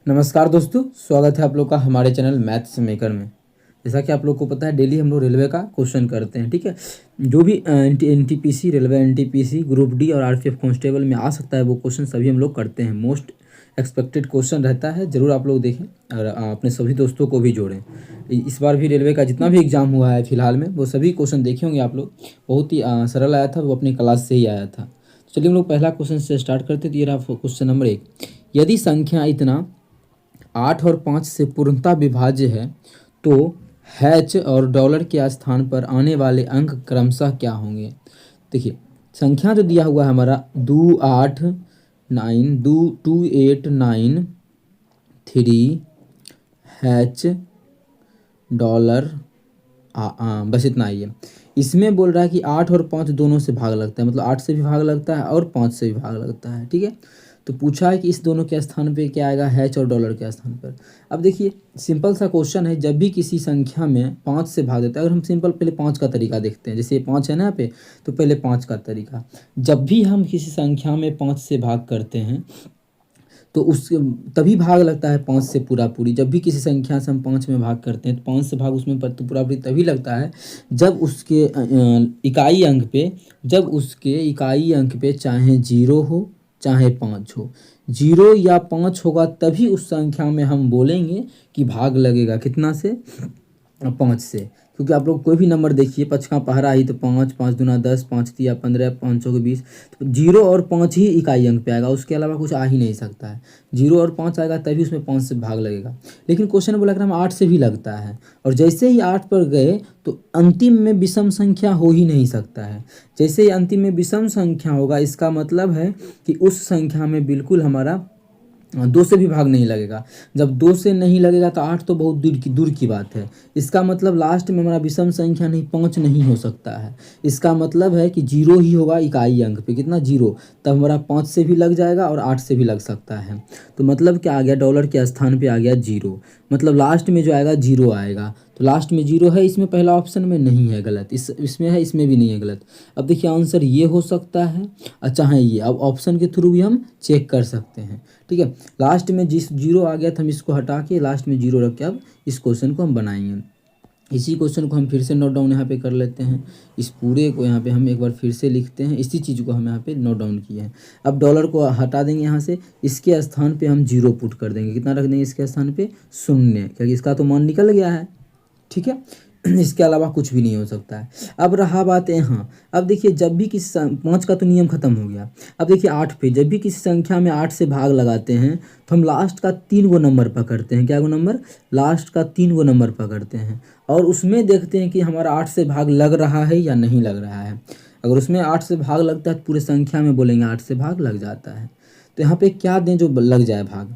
नमस्कार दोस्तों, स्वागत है आप लोग का हमारे चैनल मैथ्स मेकर में। जैसा कि आप लोग को पता है, डेली हम लोग रेलवे का क्वेश्चन करते हैं। ठीक है, जो भी NTPC railway, NTPC group D और आरपीएफ कांस्टेबल में आ सकता है वो क्वेश्चन सभी हम लोग करते हैं। मोस्ट एक्सपेक्टेड क्वेश्चन रहता है, ज़रूर आप लोग देखें और अपने सभी दोस्तों को भी जोड़ें। इस बार भी रेलवे का जितना भी एग्जाम हुआ है फिलहाल में, वो सभी क्वेश्चन देखे होंगे आप लोग। बहुत ही सरल आया था, वो अपनी क्लास से ही आया था। तो चलिए हम लोग पहला क्वेश्चन से स्टार्ट करते हैं। तो ये रहा क्वेश्चन नंबर 1। यदि संख्या इतना 8 और 5 से पूर्णतः विभाज्य है तो हैच और डॉलर के स्थान पर आने वाले अंक क्रमशः क्या होंगे। देखिए, संख्या जो दिया हुआ है हमारा 2 8 9 2 8 9 3 हैच डॉलर बस इतना ही है। इसमें बोल रहा है कि 8 और 5 दोनों से भाग लगता है, मतलब 8 से भी भाग लगता है और 5 से भी भाग लगता है। ठीक है, तो पूछा है कि इस दोनों के स्थान पे क्या आएगा, हैच और डॉलर के स्थान पर। अब देखिए, सिंपल सा क्वेश्चन है। जब भी किसी संख्या में 5 से भाग देता है, अगर हम सिंपल पहले 5 का तरीका देखते हैं, जैसे ये 5 है ना यहाँ पे, तो पहले 5 का तरीका। जब भी हम किसी संख्या में 5 से भाग करते हैं तो उस तभी भाग लगता है 5 से पूरा पूरी। जब भी किसी संख्या से हम 5 में भाग करते हैं तो 5 से भाग उसमें पर तो पूरा पूरी तभी लगता है जब उसके इकाई अंक पे चाहे 0 हो चाहे 5 हो। 0 या 5 होगा तभी उस संख्या में हम बोलेंगे कि भाग लगेगा कितना से, 5 से। क्योंकि आप लोग कोई भी नंबर देखिए, 5 का पहरा ही तो 5, 5 दूना 10, 5 तिया 15, 5 चौके 20। तो 0 और 5 ही इकाई अंक पे आएगा, उसके अलावा कुछ आ ही नहीं सकता है। 0 और 5 आएगा तभी उसमें 5 से भाग लगेगा। लेकिन क्वेश्चन बोला कि हम 8 से भी लगता है, और जैसे ही 8 पर गए तो अंतिम में विषम संख्या हो ही नहीं सकता है। जैसे ही अंतिम में विषम संख्या होगा, इसका मतलब है कि उस संख्या में बिल्कुल हमारा 2 से भी भाग नहीं लगेगा। जब 2 से नहीं लगेगा तो 8 तो बहुत दूर की बात है। इसका मतलब लास्ट में हमारा विषम संख्या नहीं, 5 नहीं हो सकता है। इसका मतलब है कि 0 ही होगा इकाई अंक पे, कितना 0। तब हमारा 5 से भी लग जाएगा और 8 से भी लग सकता है। तो मतलब क्या आ गया, डॉलर के स्थान पे आ गया 0। मतलब लास्ट में जो आएगा 0 आएगा। तो लास्ट में 0 है, इसमें पहला ऑप्शन में नहीं है, गलत। इसमें है, इसमें भी नहीं है, गलत। अब देखिए, आंसर ये हो सकता है, अच्छा है ये। अब ऑप्शन के थ्रू भी हम चेक कर सकते हैं। ठीक है, लास्ट में जिस 0 आ गया था हम इसको हटा के लास्ट में 0 रख के अब इस क्वेश्चन को हम बनाएंगे। इसी क्वेश्चन को हम फिर से नोट डाउन यहाँ पे कर लेते हैं। इस पूरे को यहाँ पे हम एक बार फिर से लिखते हैं। इसी चीज़ को हम यहाँ पे नोट डाउन किए हैं। अब डॉलर को हटा देंगे यहाँ से, इसके स्थान पे हम 0 पुट कर देंगे। कितना रख देंगे इसके स्थान पे, 0, क्योंकि इसका तो मान निकल गया है। ठीक है, इसके अलावा कुछ भी नहीं हो सकता है। अब रहा बात यहाँ, अब देखिए, जब भी किसी 5 का तो नियम खत्म हो गया। अब देखिए 8 पे, जब भी किसी संख्या में 8 से भाग लगाते हैं तो हम लास्ट का 3 गो नंबर पकड़ते हैं। क्या गो नंबर, लास्ट का 3 गो नंबर पकड़ते हैं और उसमें देखते हैं कि हमारा 8 से भाग लग रहा है या नहीं लग रहा है। अगर उसमें 8 से भाग लगता है तो पूरे संख्या में बोलेंगे 8 से भाग लग जाता है। तो यहाँ पे क्या दें जो लग जाए भाग।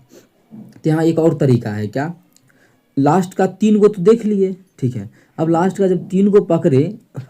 तो यहाँ एक और तरीका है, क्या, लास्ट का 3 गो तो देख लिए, ठीक है। अब लास्ट का जब 3 को पकड़े,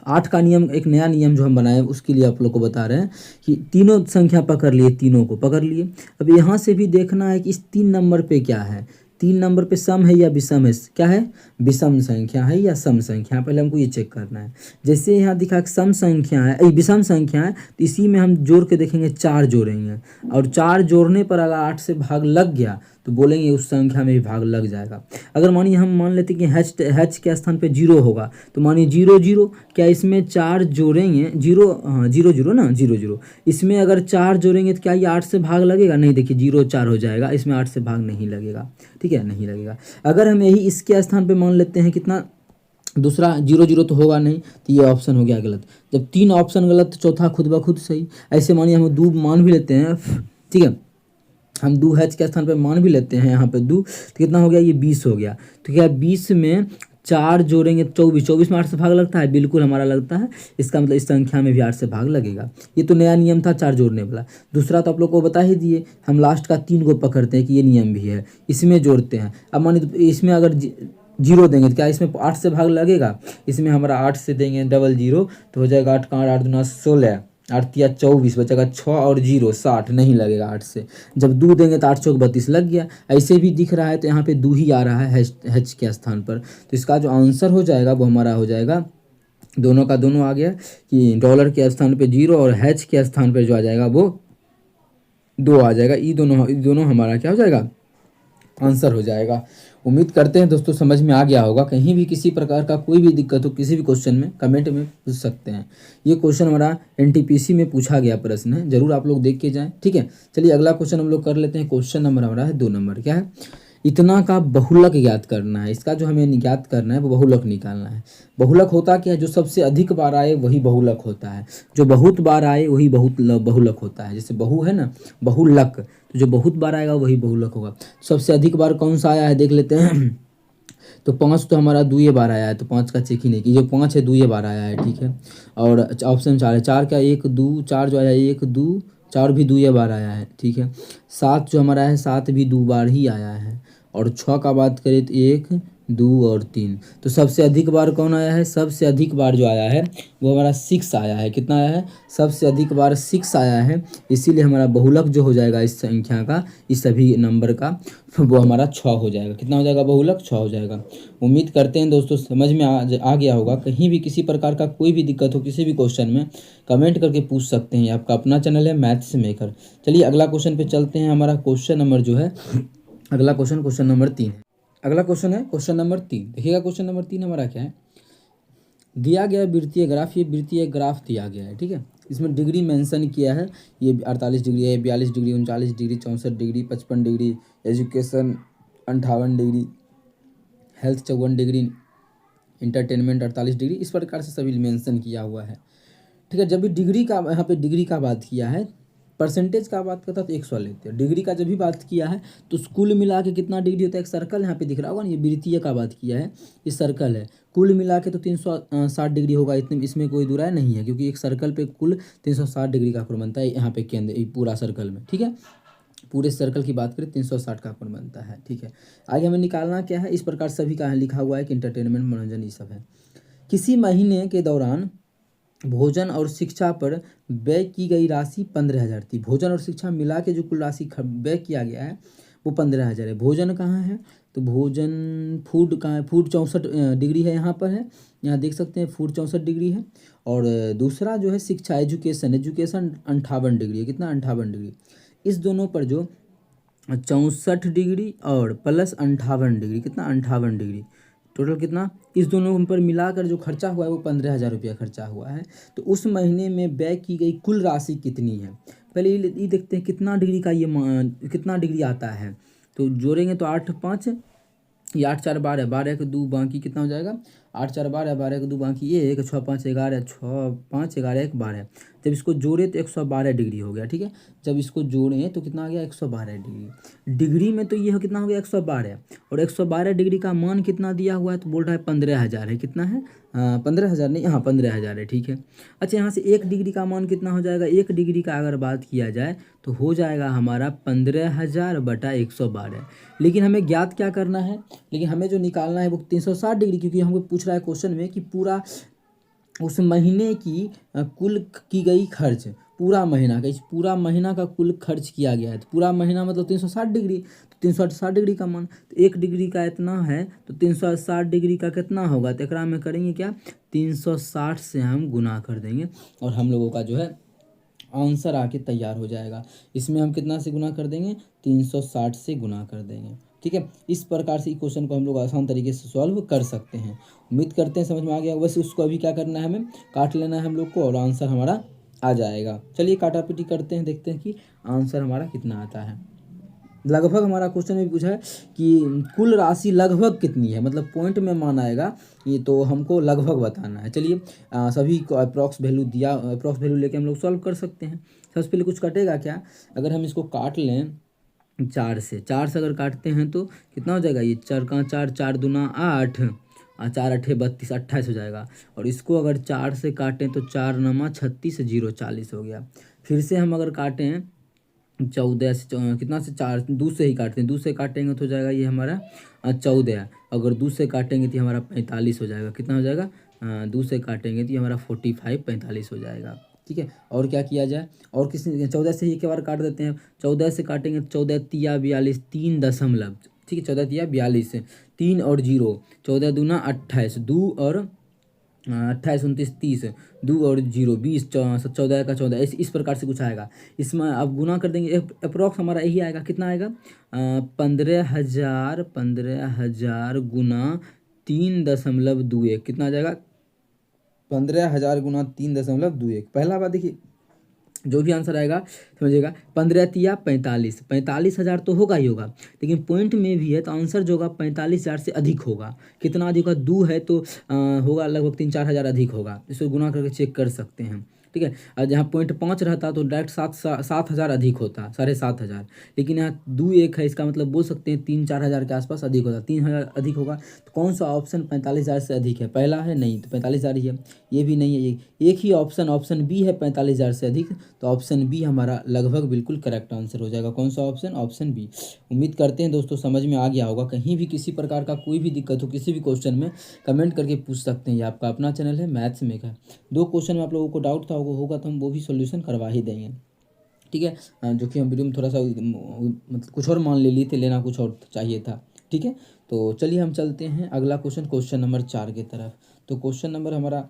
8 का नियम, एक नया नियम जो हम बनाए उसके लिए आप लोग को बता रहे हैं कि तीनों संख्या पकड़ लिए, तीनों को पकड़ लिए। अब यहाँ से भी देखना है कि इस 3 नंबर पे क्या है, 3 नंबर पे सम है या विषम है, क्या है, विषम संख्या है या सम संख्या, पहले हमको ये चेक करना है। जैसे यहाँ दिखा सम संख्या है, विषम संख्या है, तो इसी में हम जोड़ के देखेंगे, 4 जोड़ेंगे और 4 जोड़ने पर अगर 8 से भाग लग गया तो बोलेंगे उस संख्या में भी भाग लग जाएगा। अगर मानिए हम मान लेते कि हैच के स्थान पे 0 होगा, तो मानिए 0 0, क्या इसमें 4 जोड़ेंगे, 0 0 0 ना, 0 0, इसमें अगर 4 जोड़ेंगे तो क्या ये 8 से भाग लगेगा, नहीं। देखिए 0 4 हो जाएगा, इसमें 8 से भाग नहीं लगेगा। ठीक है, नहीं लगेगा। अगर हम यही इसके स्थान पे मान लेते हैं कितना, दूसरा 0 0 तो होगा नहीं, तो ये ऑप्शन हो गया गलत। जब 3 ऑप्शन गलत तो चौथा खुद ब खुद सही। ऐसे मानिए हम 2 मान भी लेते हैं, ठीक है, हम 2 हैच के स्थान पे मान भी लेते हैं यहाँ पे 2, तो कितना हो गया, ये 20 हो गया। तो क्या 20 में 4 जोड़ेंगे 24, 24 में 8 से भाग लगता है, बिल्कुल हमारा लगता है। इसका मतलब इस संख्या में भी 8 से भाग लगेगा। ये तो नया नियम था 4 जोड़ने वाला। दूसरा तो आप लोग को बता ही दिए, हम लास्ट का 3 को पकड़ते हैं कि ये नियम भी है, इसमें जोड़ते हैं। अब मानिए इसमें अगर 0 देंगे तो क्या इसमें 8 से भाग लगेगा, इसमें हमारा 8 से देंगे डबल 0 तो हो जाएगा 8 का 8 दूना 16, 8 तिया 24, बचेगा 6 और 0 60, नहीं लगेगा 8 से। जब 2 देंगे तो 8 चौक 32 लग गया। ऐसे भी दिख रहा है तो यहाँ पे 2 ही आ रहा है हैच के स्थान पर। तो इसका जो आंसर हो जाएगा वो हमारा हो जाएगा, दोनों का दोनों आ गया कि डॉलर के स्थान पे 0 और हैच के स्थान पर जो आ जाएगा वो 2 आ जाएगा। ये दोनों हमारा क्या हो जाएगा, आंसर हो जाएगा। उम्मीद करते हैं दोस्तों समझ में आ गया होगा। कहीं भी किसी प्रकार का कोई भी दिक्कत हो किसी भी क्वेश्चन में कमेंट में पूछ सकते हैं। ये क्वेश्चन हमारा एनटीपीसी में पूछा गया प्रश्न है, जरूर आप लोग देख के जाएं। ठीक है, चलिए अगला क्वेश्चन हम लोग कर लेते हैं। क्वेश्चन नंबर हमारा है 2 नंबर। क्या है? इतना का बहुलक ज्ञात करना है। इसका जो हमें ज्ञात करना है वो बहुलक निकालना है। बहुलक होता क्या है? जो सबसे अधिक बार आए वही बहुलक होता है, जो बहुत बार आए वही बहुलक होता है। जैसे बहु है ना, बहुलक, तो जो बहुत बार आएगा वही बहुलक होगा। सबसे अधिक बार कौन सा आया है देख लेते हैं। तो 5 तो हमारा दुए बार आया है, तो 5 का चेक ही नहीं की, जो 5 है दुए बार आया है। ठीक है, और ऑप्शन 4 है। 4 क्या? 1 2 4 जो आया है 1 2 4 भी दुए बार आया है। ठीक है, 7 जो हमारा है 7 भी 2 बार ही आया है। और 6 का बात करें तो 1 2 और 3। तो सबसे अधिक बार कौन आया है? सबसे अधिक बार जो आया है वो हमारा 6 आया है। कितना आया है? सबसे अधिक बार 6 आया है। इसीलिए हमारा बहुलक जो हो जाएगा इस संख्या का, इस सभी नंबर का, वो हमारा 6 हो जाएगा। कितना हो जाएगा? बहुलक 6 हो जाएगा। उम्मीद करते हैं दोस्तों समझ में आ गया होगा। कहीं भी किसी प्रकार का कोई भी दिक्कत हो किसी भी क्वेश्चन में कमेंट करके पूछ सकते हैं। आपका अपना चैनल है मैथ्स मेकर। चलिए अगला क्वेश्चन पे चलते हैं। हमारा क्वेश्चन नंबर जो है, अगला क्वेश्चन नंबर 3 है। अगला क्वेश्चन है क्वेश्चन नंबर 3। देखिएगा क्वेश्चन नंबर 3 हमारा क्या है? दिया गया वृत्तीय ग्राफ, ये वृत्तीय ग्राफ दिया गया है। ठीक है, इसमें डिग्री मेंशन किया है। ये 48 डिग्री है, 42 degree, 39 degree, 64 degree, 55 degree, education 58 degree, health 54 degree, entertainment 48 degree, इस प्रकार से सभी मेंशन किया हुआ है। ठीक है, जब भी डिग्री का यहाँ पे डिग्री का बात किया है, परसेंटेज का बात करता तो 100 लेते हैं। डिग्री का जब भी बात किया है तो कुल मिला के कितना डिग्री होता है? एक सर्कल यहाँ पे दिख रहा होगा ना, ये वृत्तीय का बात किया है, ये सर्कल है। कुल मिला के तो 360 डिग्री होगा, इतने इसमें कोई दुराय नहीं है, क्योंकि एक सर्कल पे कुल 360 डिग्री का कोण बनता है यहाँ पे केंद्र पूरा सर्कल में। ठीक है, पूरे सर्कल की बात करें 360 का कोण बनता है। ठीक है, आगे हमें निकालना क्या है? इस प्रकार सभी का लिखा हुआ है कि इंटरटेनमेंट मनोरंजन ये सब है। किसी महीने के दौरान भोजन और शिक्षा पर व्यय की गई राशि 15,000 थी। भोजन और शिक्षा मिला के जो कुल राशि व्यय किया गया है वो 15,000 है। भोजन कहाँ है? तो भोजन फूड कहाँ है? फूड 64 डिग्री है, यहाँ पर है, यहाँ देख सकते हैं फूड 64 डिग्री है। और दूसरा जो है शिक्षा, एजुकेशन 58 डिग्री है। कितना? 58 डिग्री। इस दोनों पर जो 64 डिग्री और प्लस 58 डिग्री, कितना? 58 डिग्री, टोटल कितना? इस दोनों पर मिलाकर जो खर्चा हुआ है वो 15,000 रुपया खर्चा हुआ है। तो उस महीने में व्यय की गई कुल राशि कितनी है? पहले ये देखते हैं कितना डिग्री का ये कितना डिग्री आता है। तो जोड़ेंगे तो 8 5, ये 8 4 12, 12 के 2 बाकी कितना हो जाएगा? 8 4 12, 12 के 2 बाकी 1, 6 5 11, 6 5 11 1 12। जब इसको जोड़े तो 112 डिग्री हो गया। ठीक है, जब इसको जोड़ें तो कितना आ गया? 112 डिग्री। डिग्री में तो ये कितना हो गया? 112। और 112 डिग्री का मान कितना दिया हुआ है? तो बोल रहा है 15,000 है। कितना है? 15,000 नहीं, हाँ 15,000 है। ठीक है, अच्छा यहाँ से 1 डिग्री का मान कितना हो जाएगा? 1 डिग्री का अगर बात किया जाए तो हो जाएगा हमारा 15,000 बटा 112। लेकिन हमें ज्ञात क्या करना है? लेकिन हमें जो निकालना है वो 360 डिग्री, क्योंकि हमको पूछ रहा है क्वेश्चन में कि पूरा उस महीने की कुल की गई खर्च, पूरा महीना का, इस पूरा महीना का कुल खर्च किया गया है। तो पूरा महीना मतलब 360 डिग्री, तो 360 डिग्री का मान, तो 1 डिग्री का इतना है तो 360 डिग्री का कितना होगा? तो एकरा में करेंगे क्या? 360 से हम गुना कर देंगे और हम लोगों का जो है आंसर आके तैयार हो जाएगा। इसमें हम कितना से गुना कर देंगे? 360 से गुना कर देंगे। ठीक है, इस प्रकार से क्वेश्चन को हम लोग आसान तरीके से सॉल्व कर सकते हैं। उम्मीद करते हैं समझ में आ गया। वैसे उसको अभी क्या करना है? हमें काट लेना है हम लोग को और आंसर हमारा आ जाएगा। चलिए काटापीटी करते हैं, देखते हैं कि आंसर हमारा कितना आता है। लगभग हमारा क्वेश्चन में पूछा है कि कुल राशि लगभग कितनी है, मतलब पॉइंट में मान आएगा ये, तो हमको लगभग बताना है। चलिए सभी को अप्रॉक्स वैल्यू दिया, अप्रॉक्स वैल्यू लेके हम लोग सॉल्व कर सकते हैं। सबसे पहले कुछ कटेगा क्या? अगर हम इसको काट लें 4 से, 4 से अगर काटते हैं तो कितना हो जाएगा? ये 4 का 4, 4 दूना 8, 4 8 32, 28 हो जाएगा। और इसको अगर 4 से काटें तो 4 नमा 36, 0 40 हो गया। फिर से हम अगर काटें 14 से कितना से 4 2 से ही काटते हैं, 2 से काटेंगे तो हो जाएगा ये हमारा 14। अगर 2 से काटेंगे तो हमारा 45 हो जाएगा। कितना हो जाएगा? 2 से काटेंगे तो ये हमारा 45 45 हो जाएगा। ठीक है, और क्या किया जाए? और किसी 14 से ही एक बार काट देते हैं। 14 से काटेंगे तो 14 तिया 42, 3 दशमलव। ठीक है, 14 तिया 42, 3 और 0, 14 दूना 28, 2 और 28 29 30, 2 और 0 20, 14 का 14, इस प्रकार से कुछ आएगा। इसमें अब गुना कर देंगे, अप्रॉक्स हमारा यही आएगा, कितना आएगा 15,000 गुना 3.21, कितना आ जाएगा 15,000 गुना 3.21। पहला बात देखिए, जो भी आंसर आएगा समझिएगा 15 तिया 45, 45,000 तो होगा ही होगा, लेकिन पॉइंट में भी है तो आंसर जो होगा 45,000 से अधिक होगा। कितना अधिक होगा, 2 है तो होगा लगभग 3-4 हज़ार अधिक होगा। इसको गुना करके चेक कर सकते हैं, ठीक है। और जहाँ पॉइंट 5 रहता तो डायरेक्ट 7,000 अधिक होता, 7,500, लेकिन यहाँ 2 1 है, इसका मतलब बोल सकते हैं 3-4 हज़ार के आसपास अधिक होता, 3,000 अधिक होगा। तो कौन सा ऑप्शन 45,000 से अधिक है, पहला है नहीं तो 45,000 ही है, ये भी नहीं है, ये एक ही ऑप्शन बी है 45,000 से अधिक, तो ऑप्शन बी हमारा लगभग बिल्कुल करेक्ट आंसर हो जाएगा। कौन सा ऑप्शन, ऑप्शन बी। उम्मीद करते हैं दोस्तों समझ में आ गया होगा। कहीं भी किसी प्रकार का कोई भी दिक्कत हो किसी भी क्वेश्चन में कमेंट करके पूछ सकते हैं। ये आपका अपना चैनल है मैथ्स मेकर। 2 क्वेश्चन में आप लोगों को डाउट था होगा तो हम वो भी सोल्यूशन करवा ही देंगे, ठीक है। जो कि हम वीडियो में थोड़ा सा मतलब कुछ और मान ले लिए थे, लेना कुछ और चाहिए था, ठीक है। तो चलिए हम चलते हैं अगला क्वेश्चन नंबर 4 की तरफ। तो क्वेश्चन नंबर हमारा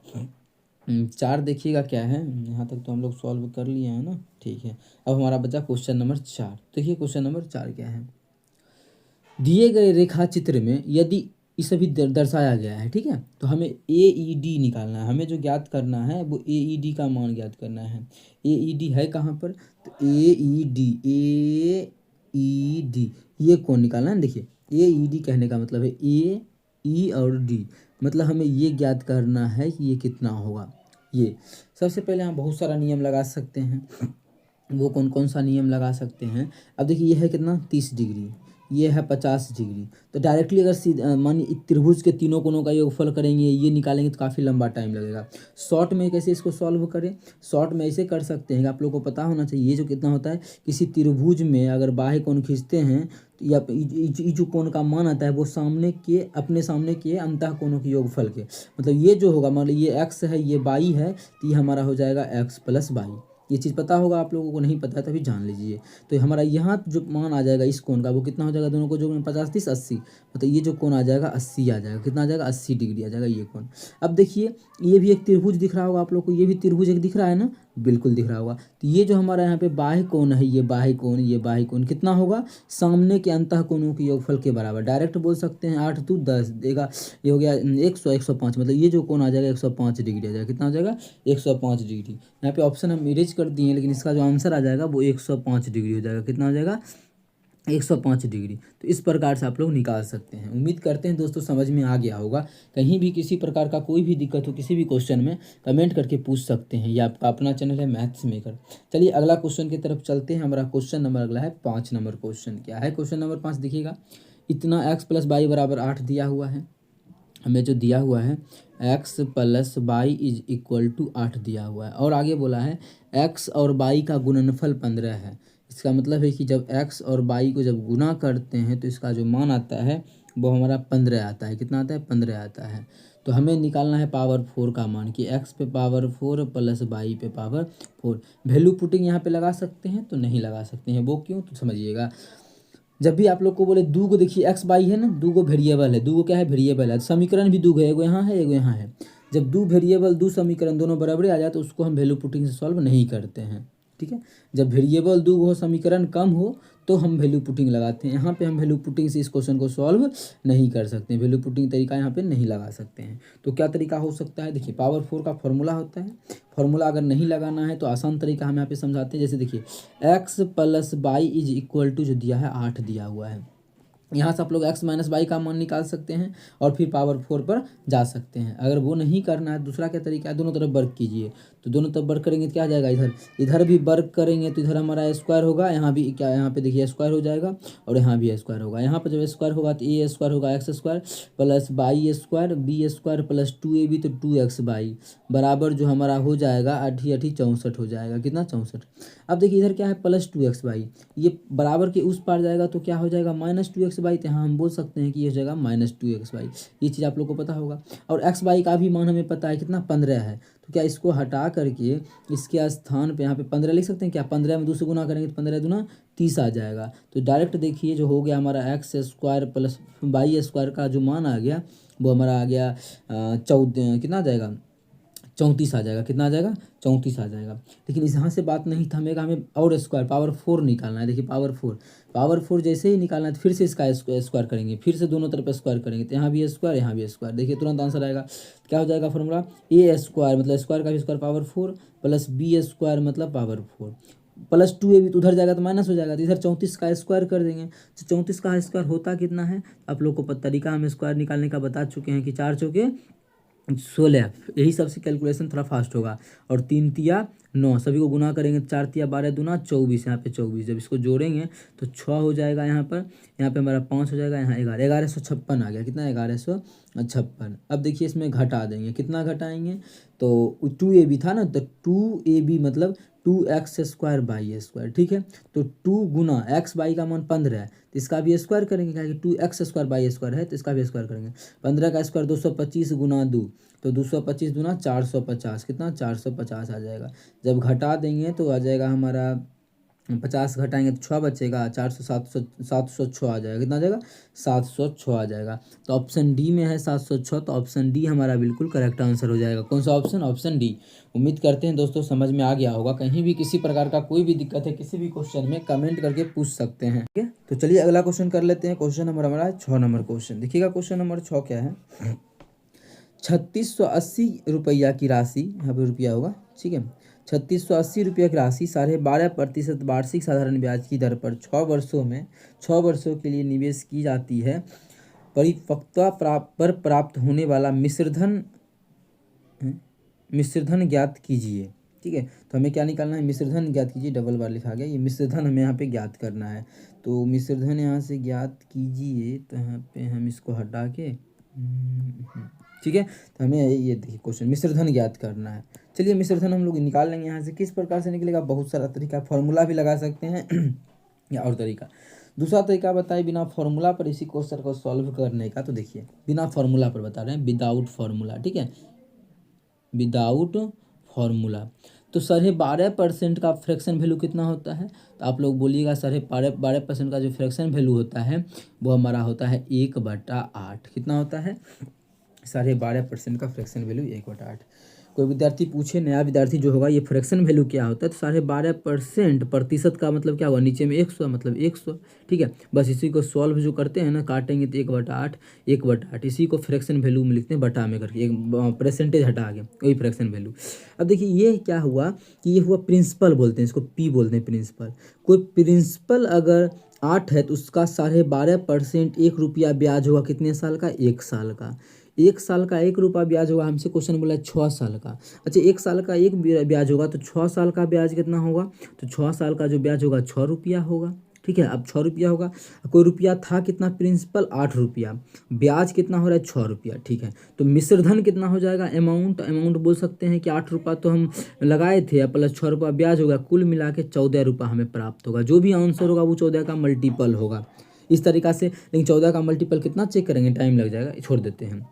4 देखिएगा क्या है, यहाँ तक तो हम लोग सॉल्व कर लिए हैं ना, ठीक है। अब हमारा बचा क्वेश्चन नंबर 4। देखिए क्वेश्चन नंबर 4 क्या है, दिए गए रेखा चित्र में यदि इस सभी दर्शाया गया है, ठीक है, तो हमें AED निकालना है। हमें जो ज्ञात करना है वो AED का मान ज्ञात करना है। AED है कहाँ पर, तो AED ये कौन निकालना है। देखिए AED कहने का मतलब है A E और D, मतलब हमें ये ज्ञात करना है कि ये कितना होगा। ये सबसे पहले हम बहुत सारा नियम लगा सकते हैं, वो कौन कौन सा नियम लगा सकते हैं। अब देखिए ये है कितना 30 डिग्री, ये है 50 डिग्री, तो डायरेक्टली अगर मानिए त्रिभुज के तीनों कोनों का योगफल करेंगे, ये निकालेंगे तो काफ़ी लंबा टाइम लगेगा। शॉर्ट में कैसे इसको सॉल्व करें, शॉर्ट में ऐसे कर सकते हैं, आप लोगों को पता होना चाहिए ये जो कितना होता है, किसी त्रिभुज में अगर बाह्य कोण खींचते हैं तो या जो कोण का मान आता है वो अपने सामने के अंतः कोणों के योगफल के, मतलब ये जो होगा, मान लो ये x है ये y है, तो ये हमारा हो जाएगा x + y। ये चीज़ पता होगा, आप लोगों को नहीं पता है तभी जान लीजिए। तो हमारा यहाँ जो मान आ जाएगा इस कोण का वो कितना हो जाएगा, दोनों को जो 50 30 80, मतलब ये जो कोण आ जाएगा 80 आ जाएगा, कितना आ जाएगा 80 डिग्री आ जाएगा ये कोण। अब देखिए ये भी एक त्रिभुज दिख रहा होगा आप लोग को, ये भी त्रिभुज एक दिख रहा है ना, बिल्कुल दिख रहा होगा। तो ये जो हमारा यहाँ पे बाह्य कोण है, ये बाह्य कोण कितना होगा, सामने के अंतः कोणों के योगफल के बराबर। डायरेक्ट बोल सकते हैं 8 2 10 देगा, ये हो गया 105, मतलब ये जो कोण आ जाएगा 105 डिग्री आ जाएगा, कितना आ जाएगा 105 डिग्री। यहाँ पे ऑप्शन हम इरेज कर दिए हैं, लेकिन इसका जो आंसर आ जाएगा वो 105 डिग्री हो जाएगा, कितना हो जाएगा 105 डिग्री। तो इस प्रकार से आप लोग निकाल सकते हैं। उम्मीद करते हैं दोस्तों समझ में आ गया होगा। कहीं भी किसी प्रकार का कोई भी दिक्कत हो किसी भी क्वेश्चन में कमेंट करके पूछ सकते हैं। ये आपका अपना चैनल है मैथ्स मेकर। चलिए अगला क्वेश्चन की तरफ चलते हैं। हमारा क्वेश्चन नंबर अगला है 5 नंबर क्वेश्चन। क्या है क्वेश्चन नंबर 5, देखिएगा इतना x + y = 8 दिया हुआ है। हमें जो दिया हुआ है x + y = 8 दिया हुआ है, और आगे बोला है x और y का गुणनफल 15 है। इसका मतलब है कि जब x और y को जब गुना करते हैं तो इसका जो मान आता है वो हमारा 15 आता है। कितना आता है 15 आता है। तो हमें निकालना है पावर 4 का मान, कि x पे पावर 4 + y पे पावर 4। वैल्यू पुटिंग यहाँ पे लगा सकते हैं तो नहीं लगा सकते हैं, वो क्यों तो समझिएगा। जब भी आप लोग को बोले दू को, देखिए एक्स बाई है ना, दू को वेरिएबल है, दू को क्या है वेरिएबल है, समीकरण भी दू है, एगो यहाँ है एगो यहाँ है। जब दू वेरिएबल दू समीकरण दोनों बराबर आ जाए तो उसको हम वैल्यू पुटिंग से सॉल्व नहीं करते हैं, ठीक है। जब वेरिएबल दू हो समीकरण कम हो तो हम वैल्यू पुटिंग लगाते हैं। यहाँ पे हम वैल्यू पुटिंग से इस क्वेश्चन को सॉल्व नहीं कर सकते, वैल्यू पुटिंग तरीका यहाँ पे नहीं लगा सकते हैं। तो क्या तरीका हो सकता है, देखिए पावर 4 का फॉर्मूला होता है। फॉर्मूला अगर नहीं लगाना है तो आसान तरीका हम यहाँ पे समझाते हैं। जैसे देखिए x + y = जो दिया है 8 दिया हुआ है, यहाँ से आप लोग x - y का मान निकाल सकते हैं और फिर पावर 4 पर जा सकते हैं। अगर वो नहीं करना है, दूसरा क्या तरीका है, दोनों तरफ वर्क कीजिए। तो दोनों तरफ वर्क करेंगे तो क्या आ जाएगा, इधर भी वर्क करेंगे तो इधर हमारा स्क्वायर होगा, यहाँ भी क्या, यहाँ पे देखिए स्क्वायर हो जाएगा और यहाँ भी स्क्वायर होगा। यहाँ पर जब स्क्वायर होगा तो a² होगा x² + y² b² + 2ab, तो 2xy बराबर जो हमारा हो जाएगा 8 × 8 = 64 हो जाएगा। कितना 64। अब देखिए इधर क्या है +2xy, ये बराबर के उस पार जाएगा तो क्या हो जाएगा -2xy। तो यहाँ हम बोल सकते हैं कि ये हो जाएगा -2xy। ये चीज़ आप लोग को पता होगा। और xy का भी मान हमें पता है कितना 15 है, तो क्या इसको हटा करके इसके स्थान पे यहाँ पे 15 लिख सकते हैं क्या? 15 में 2 से गुना करेंगे तो 15 दूना 30 आ जाएगा। तो डायरेक्ट देखिए जो हो गया हमारा x square plus y square का जो मान आ गया वो हमारा आ गया 14 कितना आ जाएगा? 34 आ जाएगा। कितना आ जाएगा? 34 आ जाएगा। लेकिन इस यहाँ से बात नहीं थमेगा, हमें और स्क्वायर पावर 4 निकालना है। देखिए पावर 4 जैसे ही निकालना है तो फिर से इसका स्क्वायर करेंगे, फिर से दोनों तरफ स्क्वायर करेंगे, तो यहाँ भी स्क्वायर यहाँ भी स्क्वायर। देखिए तुरंत आंसर आएगा। क्या हो जाएगा फॉर्मूला? ए स्क्वायर मतलब स्क्वायर का भी square power 4 plus b square मतलब पावर 4 प्लस 2ab तो उधर जाएगा तो माइनस हो जाएगा, तो इधर 34 का स्क्वायर कर देंगे। तो 34 का स्क्वायर होता कितना है? आप लोग को तरीका हम स्क्वायर निकालने का बता चुके हैं कि 4 चौके 16, यही सबसे कैलकुलेशन थोड़ा फास्ट होगा। और 3 तिया 9 सभी को गुना करेंगे, 4 तिया 12 दूना 24, यहाँ पे 24 जब इसको जोड़ेंगे तो 6 हो जाएगा, यहाँ पे हमारा 5 हो जाएगा, यहाँ 1156 आ गया। कितना? 1156। अब देखिए इसमें घटा देंगे, कितना घटाएंगे? तो 2ab था ना, तो 2ab मतलब 2x स्क्वायर बाई स्क्वायर। ठीक है, तो 2 गुना x बाई का मान 15 है तो इसका भी स्क्वायर करेंगे, क्या कि 2x स्क्वायर बाई स्क्वायर है तो इसका भी स्क्वायर करेंगे। 15 का स्क्वायर 225 गुना 2 तो 225 दूना 450। कितना? 450 आ जाएगा। जब घटा देंगे तो आ जाएगा हमारा 50 घटाएंगे तो 6 बचेगा, 400 706 आ जाएगा। कितना आ जाएगा? 706 आ जाएगा। तो ऑप्शन डी में है 706, तो ऑप्शन डी हमारा बिल्कुल करेक्ट आंसर हो जाएगा। कौन सा ऑप्शन? Option D. उम्मीद करते हैं दोस्तों समझ में आ गया होगा। कहीं भी किसी प्रकार का कोई भी दिक्कत है किसी भी क्वेश्चन में कमेंट करके पूछ सकते हैं। ठीक है, तो चलिए अगला क्वेश्चन कर लेते हैं। क्वेश्चन नंबर हमारा है 6 नंबर क्वेश्चन। देखिएगा क्वेश्चन नंबर 6 क्या है? 3680 रुपया की राशि, यहाँ पे रुपया होगा, ठीक है, 3680 रुपया की राशि 12.5% वार्षिक साधारण ब्याज की दर पर 6 वर्षों के लिए निवेश की जाती है। परिपक्वता पर प्राप्त होने वाला मिश्रधन ज्ञात कीजिए। ठीक है, तो हमें क्या निकालना है? मिश्रधन ज्ञात कीजिए, डबल बार लिखा गया, ये मिश्रधन हमें यहाँ पे ज्ञात करना है। तो मिश्रधन यहाँ से ज्ञात कीजिए, तो यहाँ पे हम इसको हटा के ठीक है, तो हमें ये देखिए क्वेश्चन मिश्रधन ज्ञात करना है। चलिए मिश्रधन हम लोग निकाल लेंगे यहाँ से। किस प्रकार से निकलेगा? बहुत सारा तरीका, फार्मूला भी लगा सकते हैं या और तरीका। दूसरा तरीका बताइए बिना फार्मूला पर इसी क्वेश्चन को सॉल्व करने का। तो देखिए बिना फार्मूला पर बता रहे हैं, विदाउट फार्मूला। ठीक है, विदाउट फार्मूला। तो 12.5% का फ्रैक्शन वैल्यू कितना होता है? तो आप लोग बोलिएगा 12.5% का जो फ्रैक्शन वैल्यू होता है वो हमारा होता है 1/8। कितना होता है? 12.5% का फ्रैक्शन वैल्यू 1/8। कोई विद्यार्थी पूछे, नया विद्यार्थी जो होगा, ये फ्रैक्शन वैल्यू क्या होता है? तो 12.5% प्रतिशत का मतलब क्या हुआ? नीचे में 100 मतलब 100। ठीक है, बस इसी को सॉल्व जो करते हैं ना, काटेंगे तो 1/8 इसी को फ्रैक्शन वैल्यू में लिखते हैं, बटा में करके, एक परसेंटेज हटा के वही फ्रैक्शन वैल्यू। अब देखिए ये क्या हुआ कि ये हुआ प्रिंसिपल बोलते हैं इसको, पी बोलते हैं प्रिंसिपल। कोई प्रिंसिपल अगर 8 है तो उसका 12.5% 1 रुपया ब्याज होगा। कितने साल का? 1 साल का। 1 साल का 1 रुपया ब्याज होगा। हमसे क्वेश्चन बोला 6 साल का। अच्छा, 1 साल का 1 ब्याज होगा तो 6 साल का ब्याज कितना होगा? तो 6 साल का जो ब्याज होगा 6 रुपया होगा। ठीक है, अब 6 रुपया होगा। कोई रुपया था कितना? प्रिंसिपल 8 रुपया, ब्याज कितना हो रहा है? 6 रुपया। ठीक है, तो मिश्रधन कितना हो जाएगा? अमाउंट बोल सकते हैं कि 8 रुपया तो हम लगाए थे प्लस 6 रुपया ब्याज होगा, कुल मिला के 14 रुपया हमें प्राप्त होगा। जो भी आंसर होगा वो 14 का मल्टीपल होगा इस तरीका से। लेकिन 14 का मल्टीपल कितना चेक करेंगे? टाइम लग जाएगा, छोड़ देते हैं,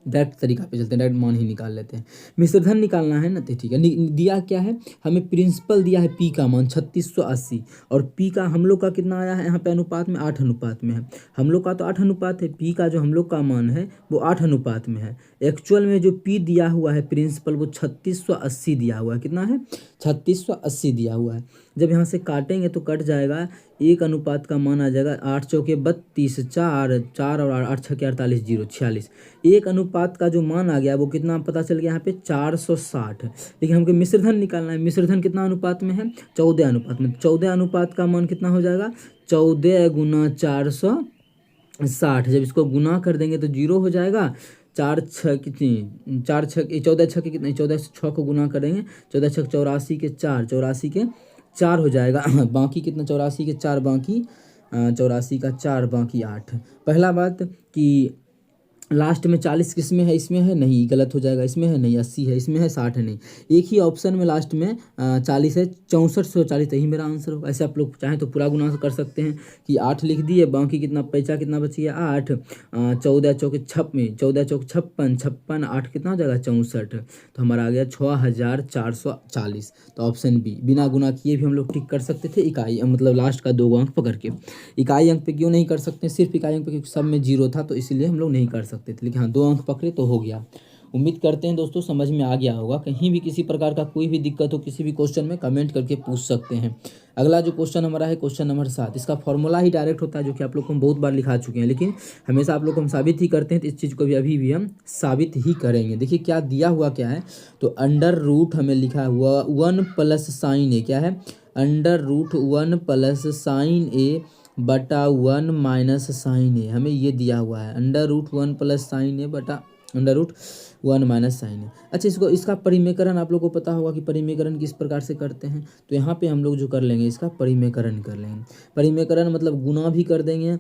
डायरेक्ट तरीका पे चलते हैं, डायरेक्ट मान ही निकाल लेते हैं। मिश्रधन निकालना है ना, तो ठीक है। दिया क्या है हमें? प्रिंसिपल दिया है पी का मान 3680, और पी का हम लोग का कितना आया है यहाँ पे? अनुपात में 8 अनुपात में है। हम लोग का तो 8 अनुपात है, पी का जो हम लोग का मान है वो 8 अनुपात में है। एक्चुअल में जो पी दिया हुआ है प्रिंसिपल वो 3680 दिया हुआ है। कितना है? 3680 दिया हुआ है। जब यहाँ से काटेंगे तो कट जाएगा, 1 अनुपात का मान आ जाएगा 8 चौके 32, 4 और 8 छके 48, 0 46। 1 अनुपात का जो मान आ गया वो कितना पता चल गया यहाँ पे? 460। लेकिन हमको मिश्रधन निकालना है। मिश्रधन कितना अनुपात में है? 14 अनुपात में। 14 अनुपात का मान कितना हो जाएगा? 14 गुना 460। जब इसको गुना कर देंगे तो 0 हो जाएगा। 4 छः कितनी? 4 छः 14 छः के कितने? 14 से 6 को गुना करेंगे, 14 छः 84 के 4, 84 के 4 हो जाएगा। बाकी कितना? 84 के 4 बाकी 84 का 4 बाकी 8। पहला बात कि लास्ट में 40 किस में है, इसमें है नहीं, गलत हो जाएगा, इसमें है नहीं, 80 है, इसमें है 60 है नहीं, एक ही ऑप्शन में लास्ट में 40 है, 6440 यही मेरा आंसर होगा। ऐसे आप लोग चाहें तो पूरा गुना कर सकते हैं कि 8 लिख दिए, बाकी कितना पैसा कितना बच गया 8, 14 चौक 56, 14 चौक 56, 56 8 कितना हो जाएगा 64, तो हमारा आ गया 6440। तो ऑप्शन बी बिना गुना किए भी हम लोग टिक कर सकते थे, इकाई मतलब लास्ट का 2 अंक पकड़ के। इकाई अंक पे क्यों नहीं कर सकते, सिर्फ इकाई अंक पे, क्योंकि सब में 0 था तो इसलिए हम लोग नहीं कर सकते थे, लेकिन हाँ 2 अंक पकड़े तो हो गया। उम्मीद करते हैं दोस्तों समझ में आ गया होगा। कहीं भी किसी प्रकार का कोई भी दिक्कत हो किसी भी क्वेश्चन में कमेंट करके पूछ सकते हैं। अगला जो क्वेश्चन हमारा है क्वेश्चन नंबर 7, इसका फॉर्मूला ही डायरेक्ट होता है जो कि आप लोग को हम बहुत बार लिखा चुके हैं, लेकिन हमेशा आप लोग को हम साबित ही करते हैं, तो इस चीज़ को भी अभी भी हम साबित ही करेंगे। देखिए क्या दिया हुआ क्या है, तो अंडर रूट हमें लिखा हुआ 1 प्लस साइन ए, क्या है अंडर रूट 1 प्लस साइन ए बटा 1 माइनस साइन ए, हमें ये दिया हुआ है अंडर रूट 1 प्लस साइन ए बटा अंडर रूट 1 माइनस साइन ए। अच्छा इसको इसका परिमेकरण आप लोग को पता होगा कि परिमेकरण किस प्रकार से करते हैं, तो यहाँ पे हम लोग जो कर लेंगे इसका परिमेकरण कर लेंगे। परिमेकरण मतलब गुना भी कर देंगे,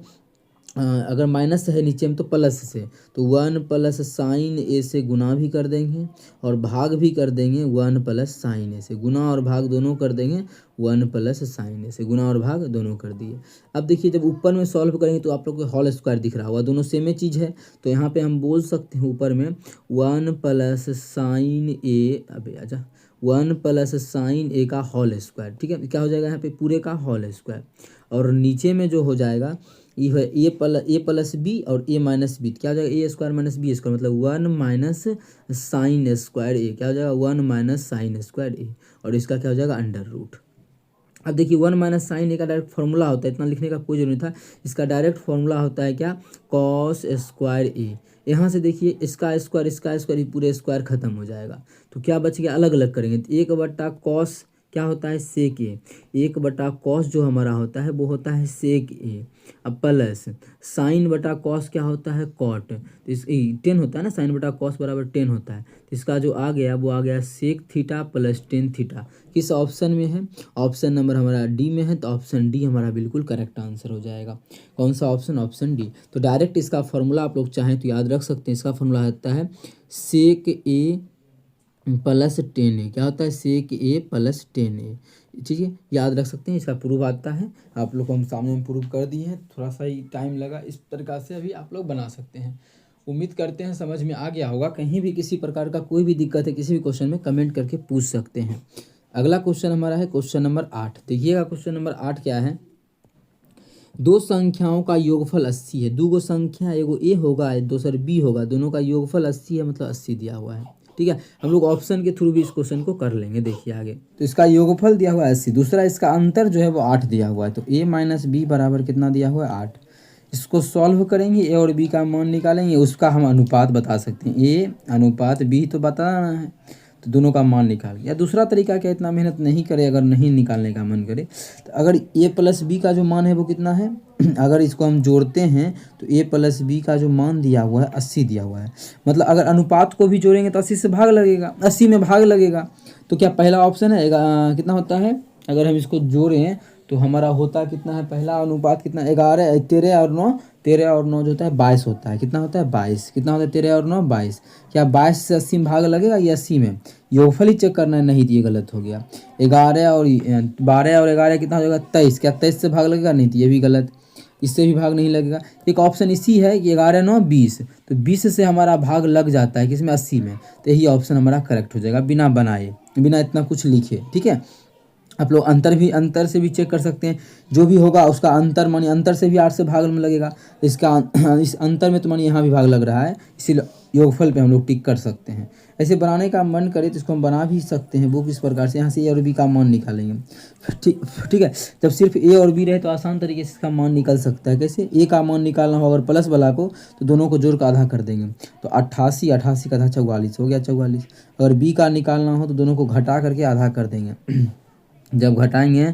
अगर माइनस है नीचे में तो प्लस से, तो 1 प्लस साइन ए से गुना भी कर देंगे और भाग भी कर देंगे 1 प्लस साइन ए से, गुना और भाग दोनों कर देंगे 1 प्लस साइन ए से, गुना और भाग दोनों कर दिए। अब देखिए जब ऊपर में सॉल्व करेंगे तो आप लोग को होल स्क्वायर दिख रहा होगा, दोनों सेम ही चीज़ है, तो यहाँ पे हम बोल सकते हैं ऊपर में 1 प्लस साइन ए, अबे आजा 1 प्लस साइन ए का होल स्क्वायर, ठीक है क्या हो जाएगा यहाँ पे पूरे का होल स्क्वायर, और नीचे में जो हो जाएगा ये है ए प्लस बी और ए माइनस बी, क्या हो जाएगा ए स्क्वायर माइनस बी स्क्वायर, मतलब 1 माइनस साइन स्क्वायर ए, क्या हो जाएगा 1 माइनस साइन स्क्वायर ए, और इसका क्या हो जाएगा अंडर रूट। अब देखिए 1 माइनस साइन ए का डायरेक्ट फॉर्मूला होता है, इतना लिखने का कोई जरूरत नहीं था, इसका डायरेक्ट फॉर्मूला होता है क्या कॉस स्क्वायर ए। यहाँ से देखिए इसका स्क्वायर ये पूरे स्क्वायर खत्म हो जाएगा, तो क्या बच गया अलग अलग करेंगे, तो 1 बटा कॉस क्या होता है सेक ए, 1 बटा कॉस जो हमारा होता है वो होता है सेक ए, अब प्लस साइन बटा कॉस क्या होता है कॉट, तो इस 10 होता है ना, साइन बटा कॉस बराबर 10 होता है, तो इसका जो आ गया वो आ गया सेक थीटा प्लस 10 थीटा। किस ऑप्शन में है, ऑप्शन नंबर हमारा डी में है, तो ऑप्शन डी हमारा बिल्कुल करेक्ट आंसर हो जाएगा। कौन सा ऑप्शन, ऑप्शन डी। तो डायरेक्ट इसका फॉर्मूला आप लोग चाहें तो याद रख सकते हैं, इसका फॉर्मूला होता है सेक ए प्लस 10 ए, क्या होता है सेक ए प्लस 10 ए, ठीक है याद रख सकते हैं। इसका प्रूफ आता है, आप लोग को हम सामने में प्रूफ कर दिए हैं, थोड़ा सा ही टाइम लगा, इस प्रकार से अभी आप लोग बना सकते हैं। उम्मीद करते हैं समझ में आ गया होगा। कहीं भी किसी प्रकार का कोई भी दिक्कत है किसी भी क्वेश्चन में कमेंट करके पूछ सकते हैं। अगला क्वेश्चन हमारा है क्वेश्चन नंबर 8। देखिएगा क्वेश्चन नंबर 8 क्या है, दो संख्याओं का योगफल 80 है, दो गो संख्या एगो ए होगा दूसर बी होगा, दोनों का योगफल 80 है, मतलब 80 दिया हुआ है, ठीक है। हम लोग ऑप्शन के थ्रू भी इस क्वेश्चन को कर लेंगे। देखिए आगे, तो इसका योगफल दिया हुआ है 80, दूसरा इसका अंतर जो है वो 8 दिया हुआ है, तो a माइनस बी बराबर कितना दिया हुआ है 8। इसको सॉल्व करेंगे, ए और बी का मान निकालेंगे, उसका हम अनुपात बता सकते हैं, ए अनुपात बी तो बताना है, तो दोनों का मान निकाल गया। दूसरा तरीका क्या, इतना मेहनत नहीं करे, अगर नहीं निकालने का मन करे तो अगर ए प्लस बी का जो मान है वो कितना है अगर इसको हम जोड़ते हैं तो ए प्लस बी का जो मान दिया हुआ है 80 दिया हुआ है, मतलब अगर अनुपात को भी जोड़ेंगे तो 80 से भाग लगेगा, 80 में भाग लगेगा, तो क्या पहला ऑप्शन है कितना होता है, अगर हम इसको जोड़ें तो हमारा होता कितना है, पहला अनुपात कितना 11 13 और 9, 13 और 9 जो होता है 22 होता है, कितना होता है 22, कितना होता है 13 और 9 22, क्या 22 से 80 में भाग लगेगा, ये 80 में योगफल ही चेक करना है, नहीं तो ये गलत हो गया। 11 और 12 और 11 कितना हो जाएगा 23, क्या 23 से भाग लगेगा, नहीं तो ये भी गलत, इससे भी भाग नहीं लगेगा। एक ऑप्शन इसी है कि 11 9 20, तो 20 से हमारा भाग लग जाता है किसमें 80 में, तो यही ऑप्शन हमारा करेक्ट हो जाएगा बिना बनाए, बिना इतना कुछ लिखे, ठीक है। आप लोग अंतर से भी चेक कर सकते हैं, जो भी होगा उसका अंतर मानिए अंतर से भी 8 से भाग में लगेगा, इसका इस अंतर में तो मानिए यहाँ भी भाग लग रहा है, इसीलिए योगफल पे हम लोग टिक कर सकते हैं। ऐसे बनाने का मन करे तो इसको हम बना भी सकते हैं, वो किस प्रकार से, यहाँ से ए और बी का मान निकालेंगे, ठीक है। जब सिर्फ ए और बी रहे तो आसान तरीके से इसका मान निकल सकता है। कैसे, ए का मान निकालना हो अगर प्लस वाला को तो दोनों को जोड़ कर आधा कर देंगे, तो 88 88 का आधा 44 हो गया 44। अगर बी का निकालना हो तो दोनों को घटा करके आधा कर देंगे जब घटाएंगे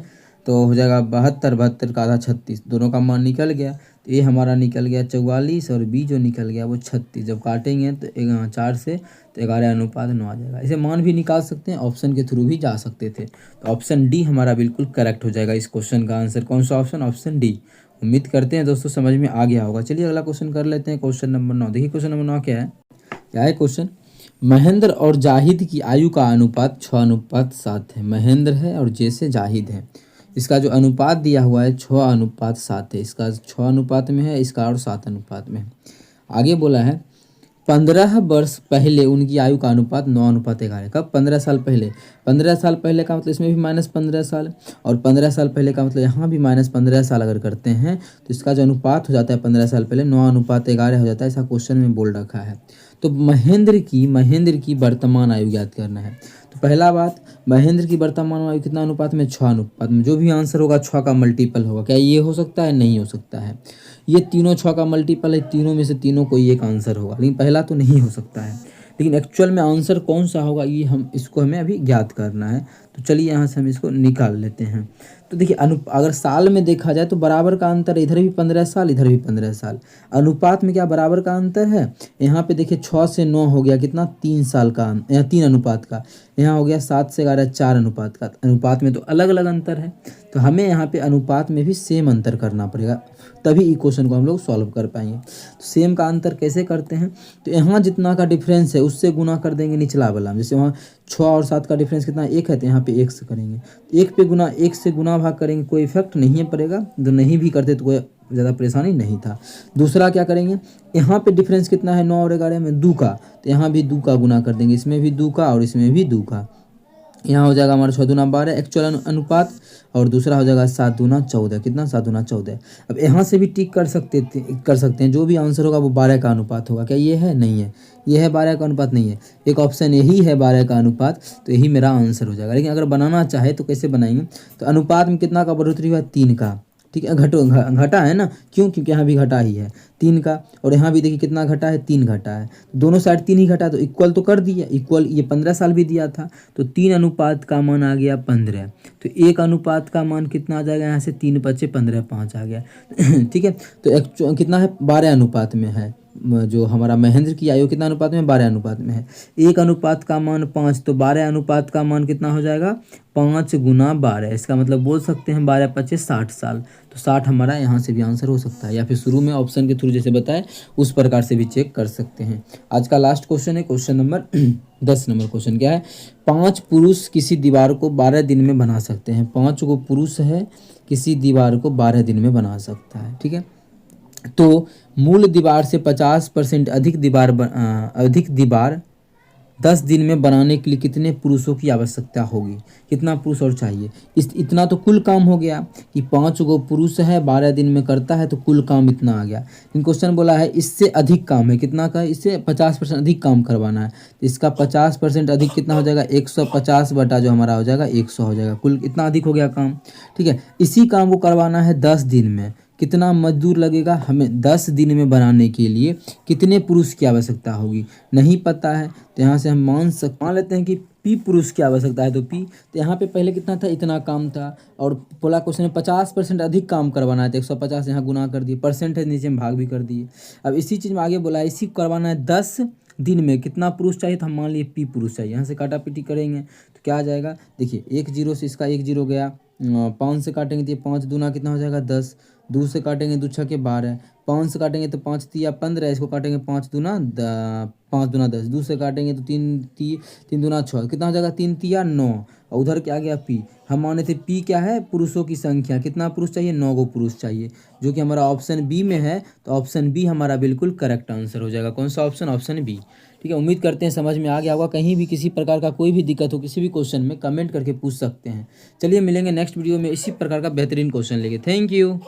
तो हो जाएगा 72 72 का आधा 36, दोनों का मान निकल गया, तो ए हमारा निकल गया 44 और बी जो निकल गया वो 36। जब काटेंगे तो 4 से तो 11 अनुपात 9 आ जाएगा। इसे मान भी निकाल सकते हैं, ऑप्शन के थ्रू भी जा सकते थे, तो ऑप्शन डी हमारा बिल्कुल करेक्ट हो जाएगा इस क्वेश्चन का आंसर। कौन सा ऑप्शन, ऑप्शन डी। उम्मीद करते हैं दोस्तों समझ में आ गया होगा। चलिए अगला क्वेश्चन कर लेते हैं, क्वेश्चन नंबर 9। देखिए क्वेश्चन नंबर 9 क्या है क्वेश्चन। महेंद्र और जाहिद की आयु का अनुपात 6:7 है। महेंद्र है और जैसे जाहिद है, इसका जो अनुपात दिया हुआ है 6:7 है। इसका 6 अनुपात में है, इसका और 7 अनुपात में है। आगे बोला है 15 वर्ष पहले उनकी आयु का अनुपात 9:11। कब? 15 साल पहले। 15 साल पहले का मतलब इसमें भी -15 साल, और 15 साल पहले का मतलब यहाँ भी -15 साल अगर करते हैं तो इसका जो अनुपात हो जाता है 15 साल पहले 9:11 हो जाता है। ऐसा क्वेश्चन में बोल रखा है। तो महेंद्र की वर्तमान आयु ज्ञात करना है। तो पहला बात, महेंद्र की वर्तमान आयु कितना अनुपात में? 6 अनुपात में। जो भी आंसर होगा 6 का मल्टीपल होगा। क्या ये हो सकता है? नहीं हो सकता है। ये तीनों 6 का मल्टीपल है, तीनों में से तीनों कोई एक आंसर होगा, लेकिन पहला तो नहीं हो सकता है। लेकिन एक्चुअल में आंसर कौन सा होगा ये हमें अभी ज्ञात करना है। तो चलिए यहाँ से हम इसको निकाल लेते हैं। तो देखिए अगर साल में देखा जाए तो बराबर का अंतर है, इधर भी 15 साल इधर भी 15 साल। अनुपात में क्या बराबर का अंतर है? यहाँ पे देखिए 6 से 9 हो गया कितना? 3 साल का, यहाँ 3 अनुपात का। यहाँ हो गया 7 से 11 4 अनुपात का। अनुपात में तो अलग अलग अंतर है, तो हमें यहाँ पे अनुपात में भी सेम अंतर करना पड़ेगा, तभी ई क्वेश्चन को हम लोग सॉल्व कर पाएंगे। तो सेम का अंतर कैसे करते हैं? तो यहाँ जितना का डिफरेंस है उससे गुना कर देंगे निचला वाला में। जैसे वहाँ 6 और 7 का डिफरेंस कितना? 1 है, तो यहाँ पे 1 से करेंगे। 1 से गुना भाग करेंगे, कोई इफेक्ट नहीं पड़ेगा। जो नहीं भी करते तो कोई ज़्यादा परेशानी नहीं था। दूसरा क्या करेंगे, यहाँ पे डिफरेंस कितना है 9 और 11 में? 2 का, तो यहाँ भी 2 का गुना कर देंगे। इसमें भी 2 का और इसमें भी 2 का। यहाँ हो जाएगा हमारा 6 दूना 12 एक्चुअल अनुपात, और दूसरा हो जाएगा 7 दूना 14। कितना? 7 दूना 14। अब यहाँ से भी टिक कर सकते हैं, जो भी आंसर होगा वो 12 का अनुपात होगा। क्या ये है? नहीं है। ये है 12 का अनुपात? नहीं है। एक ऑप्शन यही है 12 का अनुपात, तो यही मेरा आंसर हो जाएगा। लेकिन अगर बनाना चाहे तो कैसे बनाएंगे? तो अनुपात में कितना का बढ़ोतरी हुआ? 3 का। ठीक है, घटा है ना, क्यों? क्योंकि यहाँ भी घटा ही है 3 का, और यहाँ भी देखिए कितना घटा है? 3 घटा है। दोनों साइड 3 ही घटा, तो इक्वल तो कर दिया। इक्वल ये 15 साल भी दिया था, तो 3 अनुपात का मान आ गया 15। तो 1 अनुपात का मान कितना आ जाएगा? यहाँ से 3 बचे 15, 5 आ गया। ठीक है, तो कितना है? 12 अनुपात में है। जो हमारा महेंद्र की आयु कितना अनुपात में? 12 अनुपात में है। 1 अनुपात का मान 5, तो 12 अनुपात का मान कितना हो जाएगा? 5 गुना 12। इसका मतलब बोल सकते हैं 12 25 60 साल। तो 60 हमारा यहाँ से भी आंसर हो सकता है, या फिर शुरू में ऑप्शन के थ्रू जैसे बताए उस प्रकार से भी चेक कर सकते हैं। आज का लास्ट क्वेश्चन है, क्वेश्चन नंबर 10 नंबर क्वेश्चन क्या है? 5 पुरुष किसी दीवार को 12 दिन में बना सकते हैं। 5 गो पुरुष है, किसी दीवार को 12 दिन में बना सकता है। ठीक है, तो मूल दीवार से 50% अधिक दीवार 10 दिन में बनाने के लिए कितने पुरुषों की आवश्यकता होगी? कितना पुरुष और चाहिए? इतना तो कुल काम हो गया कि 5 गो पुरुष है 12 दिन में करता है, तो कुल काम इतना आ गया। इन क्वेश्चन बोला है इससे अधिक काम है, कितना का? इससे 50% अधिक काम करवाना है, तो इसका 50% अधिक कितना हो जाएगा? 150 बटा जो हमारा हो जाएगा 100 हो जाएगा। कुल इतना अधिक हो गया काम। ठीक है, इसी काम को करवाना है 10 दिन में। कितना मजदूर लगेगा? हमें 10 दिन में बनाने के लिए कितने पुरुष की आवश्यकता होगी नहीं पता है, तो यहाँ से हम मान लेते हैं कि P पुरुष की आवश्यकता है। तो P, तो यहाँ पे पहले कितना था? इतना काम था, और बोला क्वेश्चन में 50% अधिक काम करवाना है, तो 150 यहाँ गुना कर दिए, परसेंट है नीचे में भाग भी कर दिए। अब इसी चीज़ में आगे बोला है इसी को करवाना है 10 दिन में। कितना पुरुष चाहिए? तो हम मान लिए P पुरुष चाहिए। यहाँ से काटा पीटी करेंगे तो क्या आ जाएगा? देखिए 1 0 से इसका 1 0 गया, 5 से काटेंगे तो 5 दूना कितना हो जाएगा? 10। 2 से काटेंगे 2 6 12, 5 से काटेंगे तो 5 तिया 15, इसको काटेंगे 5 दूना 10। 2 से काटेंगे तो 3 दूना 6, कितना हो जाएगा? 3 तिया 9, और उधर क्या आ गया? P। हम माने थे P क्या है? पुरुषों की संख्या। कितना पुरुष चाहिए? 9 गो पुरुष चाहिए, जो कि हमारा ऑप्शन बी में है। तो ऑप्शन बी हमारा बिल्कुल करेक्ट आंसर हो जाएगा। कौन सा ऑप्शन? Option B. ठीक है, उम्मीद करते हैं समझ में आ गया होगा। कहीं भी किसी प्रकार का कोई भी दिक्कत हो किसी भी क्वेश्चन में कमेंट करके पूछ सकते हैं। चलिए मिलेंगे नेक्स्ट वीडियो में इसी प्रकार का बेहतरीन क्वेश्चन लेके। Thank you.